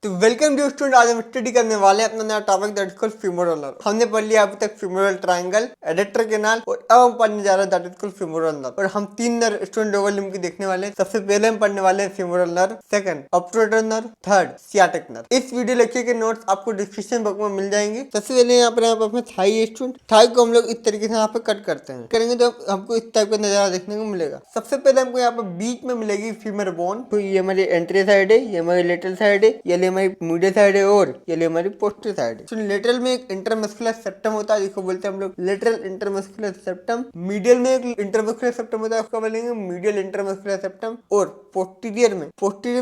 तो welcome to student. आज हम स्टडी करने वाले हैं अपना नया topic that is called femoral nerve. हमने पढ़ लिया अभी तक फ्यूमरल ट्रायंगल, एडेक्टर कैनाल और अब हम पढ़ने जा रहे हैं that is called femoral nerve. और हम तीन नर्व स्टूडेंट लोअर लिम्ब की देखने वाले हैं। सबसे पहले हम पढ़ने वाले हैं femoral nerve, second obturator nerve, third sciatic nerve. इस वीडियो लेक्चर के नोट्स आपको डिस्क्रिप्शन बॉक्स में मिल जाएंगे। सबसे पहले यहाँ पर अपने थाई स्टूडेंट, थाई को हम लोग इस तरीके से यहाँ पे कट करते हैं, करेंगे तो हमको इस टाइप का नजारा देखने को मिलेगा। सबसे पहले हमको यहाँ पे बीच में मिलेगी फीमर बोन। तो ये हमारी एंट्री साइड है, ये हमारी लेटरल साइड है, ये हमारी मीडियल साइड है और ये हमारी पोस्टीरियर साइड है। तो लेटरल में एक इंटरमस्कुलर सेप्टम होता है जिसको बोलते हैं हम लोग लेटरल इंटरमस्कुलर सेप्टम। मीडियल में एक इंटरमस्कुलर सेप्टम होता है उसको बोलेंगे मीडियल इंटरमस्कुलर सेप्टम। और पोस्टीरियर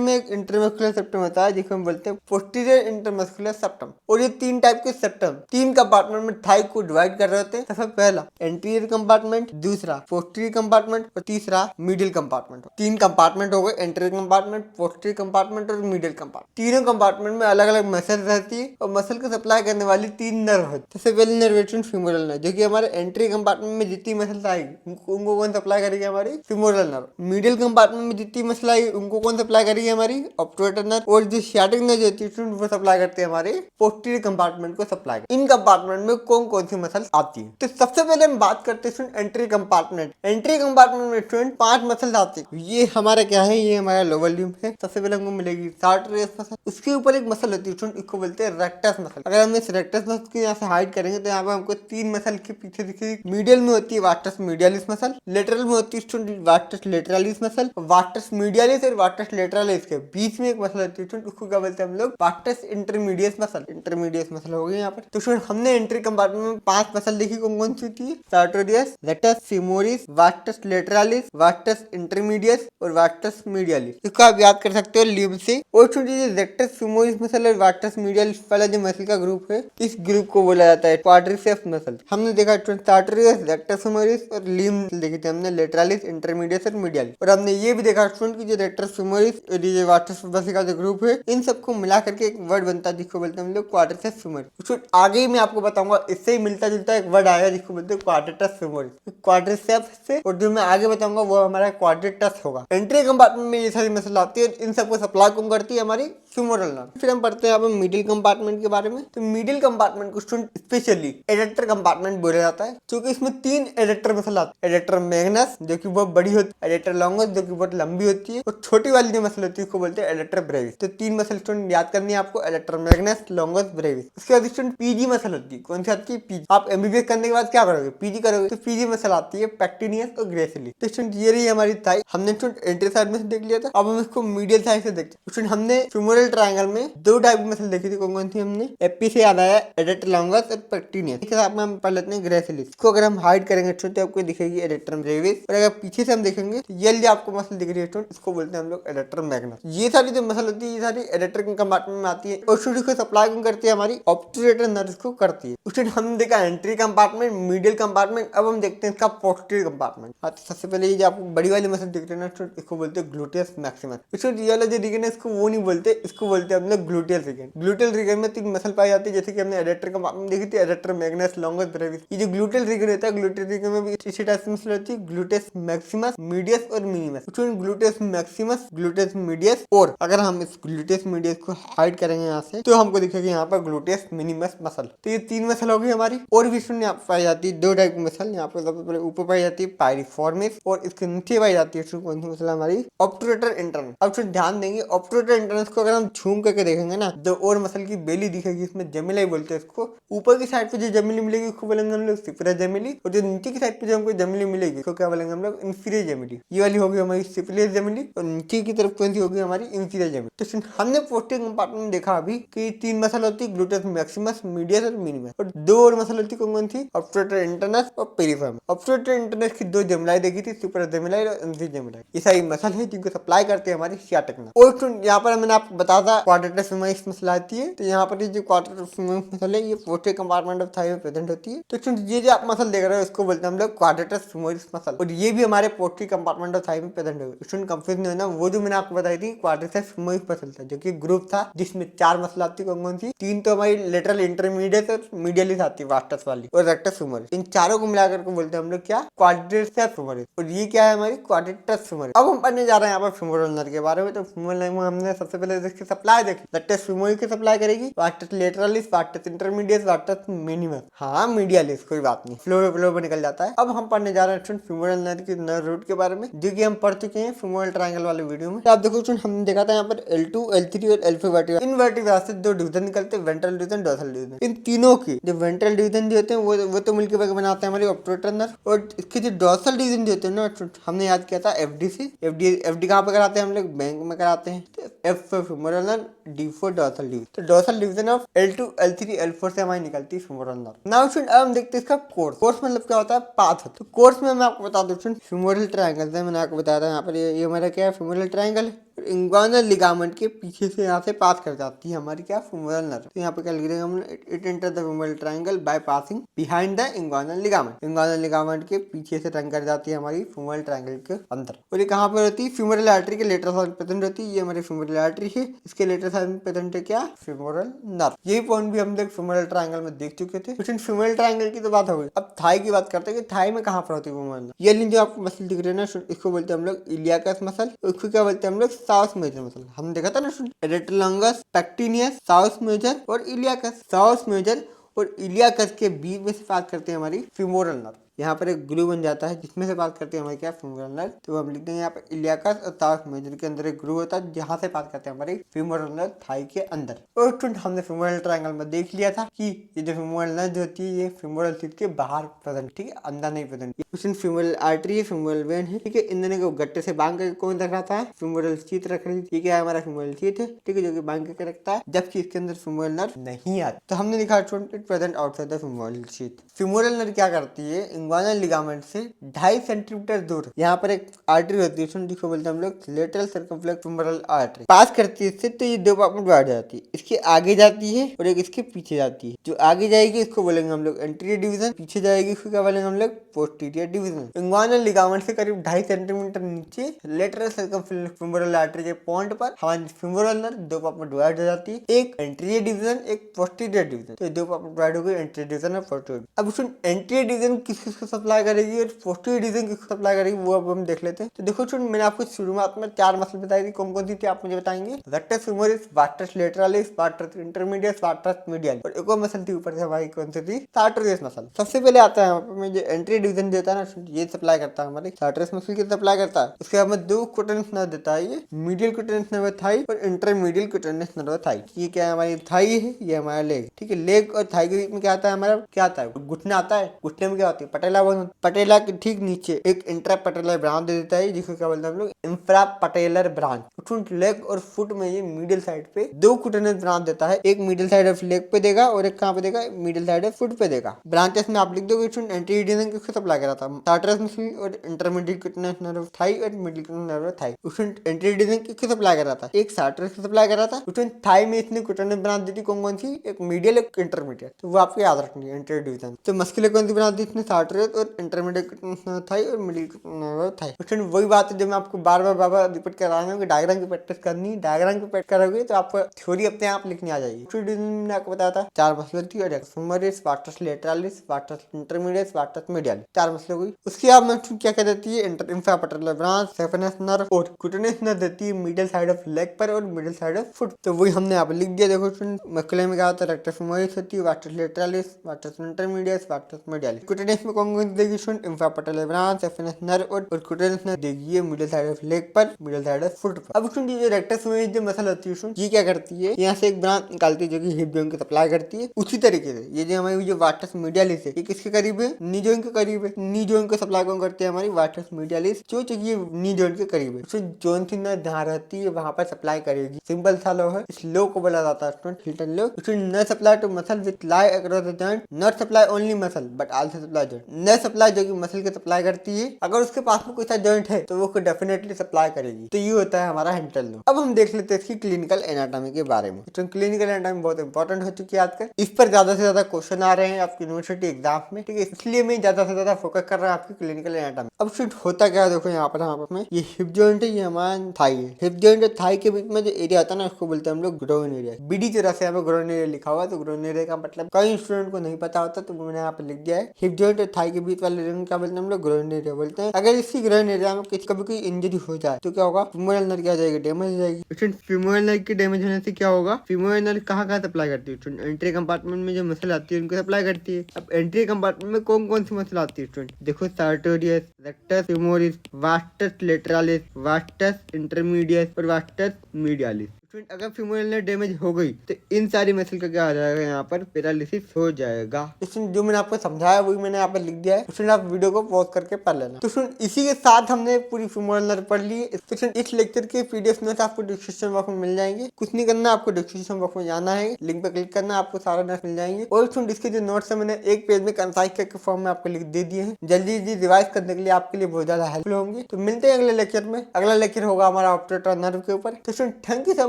में एक इंटरमस्कुलर सेप्टम होता है जिसको हम बोलते हैं पोस्टीरियर इंटरमस्कुलर सेप्टम। और ये तीन टाइप के सेप्टम तीन कंपार्टमेंट में थाई को डिवाइड कर रहे होते हैं। सबसे पहला एंटीरियर कंपार्टमेंट, दूसरा पोस्टीरियर कंपार्टमेंट और तीसरा मीडियल कंपार्टमेंट। तीन कंपार्टमेंट हो गए, एंटीरियर कंपार्टमेंट, पोस्टीरियर कंपार्टमेंट और मीडियल कंपार्टमेंट। तीनों कंपार्टमेंट में अलग अलग मसल रहती है और मसल को सप्लाई करने वाली तीन नर्व होती है। सबसे पहले नर्वेशन फ्यूमरल नर्व, जो कि हमारे एंट्री कंपार्टमेंट में जितनी मसल आएगी उनको कौन सप्लाई करेगी? हमारी फ्यूमरल नर्व। मिडिल कंपार्टमेंट में जितनी मसल आएगी उनको कौन सप्लाई करेगी? हमारी ऑब्टूरेटर नर्व। और जो सियाटिक नर्व होती है वो सप्लाई करती है हमारे पोस्टीरियर कंपार्टमेंट को सप्लाई। इन कंपार्टमेंट में कौन कौन सी मसल आती है? तो सबसे पहले हम बात करते हैं एंट्री कंपार्टमेंट। एंट्री कंपार्टमेंट में स्टूडेंट 5 मसल आती है। ये हमारा क्या है? ये हमारा लोअर लिम्ब है। सबसे पहले हमको मिलेगी सार्टरियस मसल, उसके ऊपर एक मसल होती है इसको बोलते हैं रेक्टस मसल। अगर हम इस रेक्टस मसल को यहाँ से हाइड करेंगे तो यहाँ पे हमको तीन मसल के पीछे दिखेगी। मीडियल में होती है वास्टस मीडियालिस मसल, लेटरल में होती है वास्टस लेटरालिस मसल, वास्टस मीडियालिस और वास्टस लेटरालिस के बीच में एक मसल होती है उसको क्या बोलते हैं हम लोग? Vastus intermediate muscle. Intermediate muscle हो गई यहाँ पर। तो हमने एंट्री कंपार्टमेंट में 5 मसल देखी, कौन कौन सी होती है? Sartorius, rectus femoris, vastus lateralis, vastus intermediate और वास्टस मीडियालिस। इसको आप याद कर सकते हो लिम्ब से। और रेक्टस फीमोरिस मसल और वास्टस मीडियालिस वाला जो मसल का ग्रुप है, इस ग्रुप को बोला जाता है क्वाड्रिसेप्स मसल। हमने देखा सार्टोरियस, रेक्टस फीमोरिस और लिम्ब देखे थे हमने, लेटरालिस, इंटरमीडिएट और मीडियालिस। और हमने ये भी देखा कि जो रेक्टस फीमोरिस और ये वास्टस मसल का जो ग्रुप है, इन सबको मिला करके एक वर्ड बनता है जिसको बोलते हैं हम लोग क्वाड्रिसेप्स फीमोरिस। आगे मैं आपको बताऊंगा इससे ही मिलता जुलता एक वर्ड आएगा जिसको बोलते हैं क्वाड्रेटस फीमोरिस। क्वाड्रिसेप्स से और जो मैं आगे बताऊंगा वो हमारा क्वाड्रेटस होगा। एंट्री कंपार्टमेंट में ये सारी मसल आती है, इन सबको सप्लाई कौन करती है? हमारी फ्यूमरल नर्व। फिर हम पढ़ते हैं अब मिडिल कंपार्टमेंट के बारे में। तो मिडिल कंपार्टमेंट को स्टूडेंट स्पेशली एडेक्टर कंपार्टमेंट बोला जाता है क्योंकि इसमें 3 एडेक्टर मसल आते हैं। एडेक्टर मैग्नस जो कि बहुत बड़ी होती है, एडेक्टर लॉन्गस जो कि बहुत लंबी होती है, और छोटी वाली जो मसल होती है उसको बोलते हैं एडेक्टर ब्रेविस। तो 3 मसल स्टूडेंट याद करनी है आपको, एडेक्टर मैग्नस, लॉन्गस, ब्रेविस। उसके बाद स्टूडेंट पीजी मसल होती है। कौन सी आती है? पीजी। आप एमबीबीएस करने के बाद क्या करोगे? पीजी करोगे। तो पीजी मसल आती है पेक्टिनियस और ग्रेसिली। तो स्टूडेंट ये रही हमारी थाई। हमने स्टूडेंट एंट्री साइड में से देख लिया था, अब हम इसको मीडियल साइड से देखते हैं। स्टूडेंट हमने फ्यूमरल ट्रायंगल में 2 टाइप की मसल देखी थी, कौन कौन सी? हमने एपी से याद आया एडेक्टर लॉन्गस और पेक्टिनियस। इसके साथ में हम पढ़ लेते हैं ग्रेसिलिस। इसको अगर हम हाइड करेंगे तो आपको दिखेगी एडेक्टर ब्रेविस। और अगर पीछे से हम देखेंगे तो ये आपको मसल दिख रही है स्टूडेंट, इसको बोलते हैं हम लोग एडेक्टर मैग्नस। ये सारी जो मसल होती है ये सारी एडेक्टर के कंपार्टमेंट में आती है और स्टूडेंट को सप्लाई कौन करती है? हमारी ऑब्टूरेटर नर्व को करती है। स्टूडेंट हमने देखा एंट्री कंपार्टमेंट, मिडिल कंपार्टमेंट, अब हम देखते हैं इसका पोस्टीरियर कंपार्टमेंट। सबसे पहले ये जो आपको बड़ी वाली मसल दिख रही है ना, इसको बोलते हैं ग्लूटियस मैक्सिमस। स्टूडेंट ये वाला जो दिख रहा है इसको वो नहीं बोलते, इसको बोलते हैं हम लोग ग्लूटियल रीजन। ग्लूटियल रीजन में 3 मसल पाई जाती है, जैसे कि हमने एडेक्टर कंपार्टमेंट देखी थी, एडेक्टर मैग्नस, लॉन्गस, ब्रेविस। ये जो ग्लूटियल रीजन होता है, ग्लूटियल रीजन में भी इसी टाइप की मसल होती है, ग्लूटियस मैक्सिमस, मीडियस और minimus. Student gluteus Maximus, gluteus medius, और अगर हम इस ग्लूटियस मीडियस को हाइड करेंगे यहाँ से तो हमको दिखेगी यहाँ पर ग्लूटियस मिनिमस मसल। तो ये 3 मसल होगी हमारी। और भी स्टूडेंट यहाँ पाई जाती है 2 टाइप की मसल। यहाँ पर सबसे पहले ऊपर पाई जाती है पायरिफॉर्मिस और इसके नीचे पाई जाती है कौन सी मसल? हमारी ऑब्टूरेटर इंटरनस। अब स्टूडेंट ध्यान देंगे ऑब्टूरेटर इंटरनस को अगर हम झूम करके देखेंगे ना, 2 और मसल की बेली दिखेगी, इसमें जेमिलाई बोलते हैं इसको। ऊपर की साइड पे जो जेमिली मिलेगी उसको बोलेंगे हम लोग सुपरा जेमिली, और जो नीचे की साइड पे जो हमको जेमिली मिलेगी उसको क्या बोलेंगे हम लोग? इंफीरियर जेमिली। ये वाली होगी हमारी सुपीरियर जेमिली और नीचे की तरफ कौन सी होगी? हमारी इंफीरियर जेमिली। तो हमने पोस्टीरियर कंपार्टमेंट में देखा अभी कि 3 मसल होती है, ग्लूटियस मैक्सिमस, मीडियस और मिनिमस, और 2 और मसल होती है, कौन कौन सी? ऑब्टूरेटर इंटरनस और पेरिफेरम। ऑब्टूरेटर इंटरनस की 2 जेमिलाई देखी थी, सुपरा जेमिलाई और इंफीरियर जेमिलाई। ये सारी मसल है जिनको सप्लाई करते हैं हमारी सियाटिक नर्व। और यहाँ पर मैंने आपको बताया था क्वाड्रेटस फीमोरिस मसल आती है। तो यहाँ पर जो क्वाड्रेटस फीमोरिस मसल है ये पोस्टीरियर कंपार्टमेंट ऑफ थाई में प्रेजेंट होती है। तो ये जो आप मसल देख रहे हो इसको बोलते हैं हम लोग क्वाड्रेटस फीमोरिस मसल, और ये भी हमारे पोस्टीरियर कंपार्टमेंट ऑफ थाई में प्रेजेंट होगी। स्टूडेंट कंफ्यूज नहीं होना, वो जो मैंने आपको बताई थी क्वाड्रेटस फीमोरिस मसल था, जो कि ग्रुप था जिसमें 4 मसल आती है, कौन सी? 3 तो हमारी लेटरल, इंटरमीडिएट और मीडियलिस आती है, वास्टस वाली और रेक्टस फीमोरिस। इन चारों को मिलाकर के बोलते हैं हम लोग क्या? Quadratus femoris. और ये क्या है? हमारी क्वाड्रेटस फीमोरिस। अब हम पढ़ने जा रहे हैं यहाँ पर फ्यूमरल नर्व के बारे में। तो फ्यूमरल नर्व में हमने सबसे पहले की सप्लाई देख, वार्टेक्स फीमोरल की सप्लाई करेगी, vertex lateralis, vertex intermedius, vertex minimus, हाँ मीडियलिस, कोई बात नहीं, फ्लो पे निकल जाता है। अब हम पढ़ने जा रहे हैं स्टूडेंट फीमोरल नर्व की नर्व रूट के बारे में, जो कि हम पढ़ चुके हैं फीमोरल ट्रायंगल वाले वीडियो में। तो आप देखो स्टूडेंट, हमने देखा था यहाँ पर L2, L3 और L4 वर्टिब्रा, इन वर्टिब्रा से दो डिवीजन निकलते हैं, वेंट्रल डिवीजन, डोर्सल डिवीजन। इन तीनों की जो वेंट्रल डिवीजन जो होते हैं वो तो मिलकर बनाते हैं हमारे ऑब्टूरेटर नर्व, और इसके जो डोर्सल डिवीजन जो होते हैं ना, हमने याद किया था एफडी से। एफडी कहाँ पे कराते हैं हम लोग? बैंक में कराते हैं। तो F for femoral nerve, D for dorsal division. तो dorsal division of L2, L3, L4 से हमारी निकलती है फीमोरल नर्व। नाउ स्टूडेंट, अब हम देखते हैं इसका कोर्स। कोर्स मतलब क्या होता है? पाथ होता है। तो कोर्स में मैं आपको बता दूं स्टूडेंट, फीमोरल ट्रायंगल है, मैंने आपको बताया था यहाँ पर ये हमारा क्या है, फीमोरल ट्रायंगल है। इंग्वानल लिगामेंट के पीछे से यहाँ से पास कर जाती है हमारी क्या, फीमोरल नर्व। तो यहाँ पे क्या लिख देंगे हम, it enter the femoral triangle by passing behind the inguinal ligament. Inguinal ligament के पीछे से रंग कर जाती है हमारी फीमोरल ट्रायंगल के अंदर। और ये कहाँ पर होती है? फीमोरल आर्टरी के लेटर साइड प्रेजेंट होती है। ये हमारी फीमोरल आर्टरी है, इसके लेटर साइड में प्रेजेंट है क्या, फीमोरल नर्व। यही पॉइंट भी हम लोग फीमोरल ट्रायंगल में देख चुके थे। लेकिन फीमोरल ट्रायंगल की तो बात हो गई, अब थाई की बात करते हैं कि थाई में कहाँ पर होती है फीमोरल नर्व। ये जो आपको मसल दिख रही है ना, इसको बोलते हैं हम लोग इलियाकस मसल, इसको क्या बोलते हैं हम लोग, साउथ मेजर मसल। हम देखा था ना रेटिकुलस, पेक्टिनियस, साउथ मेजर और इलियाकस। साउथ मेजर और इलियाकस के बीच में से बात करते हैं हमारी फीमोरल नर्व। यहाँ पर एक ग्लू बन जाता है जिसमें से बात करते हैं हमारी क्या, फीमोरल नर्व। तो हम लिखते हैं यहाँ पर इलियाकस और साउथ मेजर के अंदर एक ग्लू होता है जहाँ से बात करते हैं हमारी फीमोरल नर्व थाई के अंदर। और स्टूडेंट, हमने फीमोरल ट्रायंगल में देख लिया था कि ये जो फीमोरल नर्व जो होती है ये फीमोरल शीथ के बाहर प्रेजेंट, ठीक है, अंदर नहीं प्रेजेंट। फीमोरल आर्टरी है, फीमोरल वेन है, ठीक है। इन दोनों को गट्टे से बांध कर कौन रख रहा है, फीमोरल शीथ रख रही है। क्या है हमारा फीमोरल शीथ है, ठीक है, जो कि बांध के रखता है, जबकि इसके अंदर फीमोरल नर्व नहीं आता। तो हमने लिखा student, it present outside the femoral sheath. Femoral nerve क्या करती है, इंग्वानल लिगामेंट से 2.5 सेंटीमीटर दूर यहाँ पर एक आर्टरी होती है जिसको बोलते हैं हम लोग लेटरल सर्कमफ्लेक्स फीमोरल आर्टरी, पास करती है इससे। तो ये दो पार्ट में डिवाइड हो जाती है, इसके आगे जाती है और एक इसके पीछे जाती है। जो आगे जाएगी इसको बोलेंगे हम लोग एंटीरियर डिवीजन, पीछे जाएगी इसको क्या बोलेंगे हम लोग, पोस्टीरियर डिवीजन। इंग्वानल लिगामेंट से करीब 2.5 सेंटीमीटर नीचे लेटरल सर्कमफ्लेक्स फीमोरल आर्टरी के पॉइंट पर हमारी फीमोरल नर्व दो पार्ट में डिवाइड हो जाती है, एक एंटीरियर डिवीजन, एक पोस्टीरियर डिवीजन। तो दो पार्ट में डिवाइड हो गई, एंटीरियर डिवीजन और पोस्टीरियर। अब उसमें एंटीरियर डिवीजन किसको सप्लाई करेगी और पोस्टीरियर डिवीजन किसको सप्लाई करेगी, वो अब हम देख लेते हैं। तो देखो स्टूडेंट, मैंने आपको शुरुआत में 4 मसल बताई थी, कौन कौन सी थी आप मुझे बताएंगे? Rectus femoris, vertex लेटरालिस, vertex intermedius, vertex medial, और एक और मसल थी ऊपर से हमारी, कौन सी थी? सार्टरियस मसल। सबसे पहले आता है हमें जो एंटीरियर डिवीजन देता है ना, ये सप्लाई करता है हमारे सार्टरियस मसल की सप्लाई करता है। उसके बाद में 2 क्यूटेनस नर्व देता है, ये मीडियल क्यूटेनस नर्व थाई और इंटरमीडियल क्यूटेनस नर्व थाई। ये क्या है, हमारी थाई है, ये हमारा लेग, ठीक है। लेग और थाई के बीच में क्या आता है हमारा, क्या आता है, घुटना आता है। घुटने में क्या होती है, पटेला बोन। पटेला के ठीक नीचे एक इंट्रा पटेलर ब्रांच दे देता है, जिसको क्या बोलते हैं हम लोग, इंफ्रा पटेलर ब्रांच। लेग और फुट में ये मिडिल साइड पे 2 क्यूटेनस ब्रांच देता है, एक मिडिल साइड ऑफ लेग पे देगा और एक कहाँ पे देगा, मिडिल साइड ऑफ फुट पे देगा। ब्रांचेस में आप लिख दोगे एंटीरियर डिवीजन किसको सप्लाई करा था, सार्टरियस मसल और इंटरमीडिएट क्यूटेनस नर्व थाई और मिडिल क्यूटेनस नर्व थाई। उसमें एंटीरियर डिवीजन किसको सप्लाई करा था, एक सार्टरियस को सप्लाई करा था। उसमें थाई में इसने क्यूटेनस ब्रांच दी थी, कौन कौन सी, एक मीडियल एक इंटरमीडिएट। तो वो आपको याद रखनी है एंटीरियर डिवीजन। तो मस्कुलर कौन सी ब्रांच दी इसने, सार्टरियस और इंटरमीडिएट क्यूटेनस नर्व थाई और मिडिल क्यूटेनस नर्व थाई। उसमें वही बात है जो मैं आपको बार बार रिपीट कर रहा हूँ कि डायग्राम की प्रैक्टिस करनी, डायग्राम की प्रैक्टिस करोगे तो आपको थ्योरी अपने आप लिखनी आ जाएगी। मैंने आपको बताया था 4 मसल थी, और femoris, vertex लेटरालिस, vertex intermedius, vertex medial, 4 muscle हुई। उसके बाद में क्या क्या देती है, इंफ्रापटेलर ब्रांच, सेफेनस नर्व और क्यूटेनस नर्व देती है मिडिल साइड ऑफ लेग पर और मिडिल साइड ऑफ फुट। तो वही हमने यहाँ पे लिख दिया। देखो मस्कुलर में क्या होता है, रेक्टस फीमोरिस होती है, vertex लेटरालिस, vertex intermedius, vertex medial. क्यूटेनस में कौन कौन देगी, इंफ्रापटेलर ब्रांच, सेफेनस नर्व और क्यूटेनस नर्व देगी मिडिल साइड ऑफ लेग पर, मिडिल साइड ऑफ फुट पर। अब ये रेक्टस फीमोरिस जो मसल होती है ये क्या करती है, यहाँ से एक ब्रांच निकालती है जो कि हिप जॉइंट को सप्लाई करती है। उसी तरीके से ये जो हमारी जो वार्टेक्स मीडियलिस है, ये किसके करीब है, नी जॉइंट के करीब है। नी जॉइंट को सप्लाई कौन करती है, हमारी वार्टेक्स मीडियलिस, जो ये नी जॉइंट के करीब है। उससे जोन सी नर्व जहाँ रहती है वहां पर सप्लाई करेगी। सिंपल सा लो है, इस लो को बोला जाता है हिल्टन लो। न supply to muscle with lie across the joint, not supply only muscle but also supply joint. न सप्लाई जो कि मसल के सप्लाई करती है, अगर उसके पास में कोई सा जॉइंट है तो वो डेफिनेटली सप्लाई करेगी। तो ये होता है हमारा हिल्टन लो। अब हम देख लेते हैं इसकी क्लिनिकल एनाटॉमी के बारे में। तो क्लिनिकल एनाटॉमी बहुत इंपॉर्टेंट हो चुकी है आजकल, इस पर ज्यादा से ज्यादा क्वेश्चन आ रहे हैं आपकी यूनिवर्सिटी एग्जाम में, ठीक है, इसलिए मैं ज्यादा से ज्यादा फोकस कर रहा हूँ आपकी क्लिनिकल एनाटॉमी। अब शुड होता क्या है, देखो यहाँ पर ये हिप जॉइंट है, ये हमारा थाई है। हिप जॉइंट और थाई के बीच में जो एरिया आता है ना, उसको बोलते हैं हम लोग ग्रोइन एरिया। बीडी तरह से यहाँ पे ग्रोइन एरिया लिखा हुआ है, तो ग्रोइन एरिया का मतलब कई स्टूडेंट को नहीं पता होता, तो मैंने यहाँ पे लिख दिया है हिप जॉइंट और थाई के बीच वाले रीजन क्या बोलते हैं हम लोग, ग्रोइन एरिया बोलते हैं। अगर इसी ग्रोइन एरिया में कभी कोई इंजरी हो जाए तो क्या होगा, फीमोरल नर्व क्या हो जाएगी, डैमेज हो जाएगी। स्टूडेंट फीमोरल नर्व की डैमेज होने से क्या होगा, फीमोरल नर्व कहाँ सप्लाई करती है स्टूडेंट, एंट्री कंपार्टमेंट में जो मसल आती है उनको सप्लाई करती है। अब एंट्री कंपार्टमेंट में कौन कौन सी मसल आती है स्टूडेंट, देखो sartorius, rectus femoris, vastus lateralis, vastus intermedius और वास्टस मीडियालिस। स्टूडेंट अगर फीमोरल नर्व डैमेज हो गई तो इन सारी मसल का क्या आ जाएगा, यहाँ पर पैरालिसिस हो जाएगा। स्टूडेंट जो मैंने आपको समझाया वही मैंने यहाँ पर लिख दिया है, स्टूडेंट आप वीडियो को पॉज करके पढ़ लेना। तो स्टूडेंट इसी के साथ हमने पूरी फीमोरल नर्व पढ़ ली है। स्टूडेंट इस लेक्चर के पीडीएफ नोट्स आपको डिस्क्रिप्शन बॉक्स में मिल जाएंगे, कुछ नहीं करना, आपको डिस्क्रिप्शन बॉक्स में जाना है, लिंक पे क्लिक करना, आपको सारे नोट्स मिल जाएंगे। और स्टूडेंट इसके जो नोट्स है मैंने एक पेज में कंसाइज करके फॉर्म में आपको लिख दे दिए हैं, जल्दी जल्दी रिवाइज करने के लिए आपके लिए बहुत ज्यादा हेल्पफुल होंगे। तो मिलते हैं अगले लेक्चर में, अगला लेक्चर होगा हमारा ऑपरेटर नर्व के ऊपर। तो student thank you so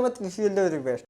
much, this is the best.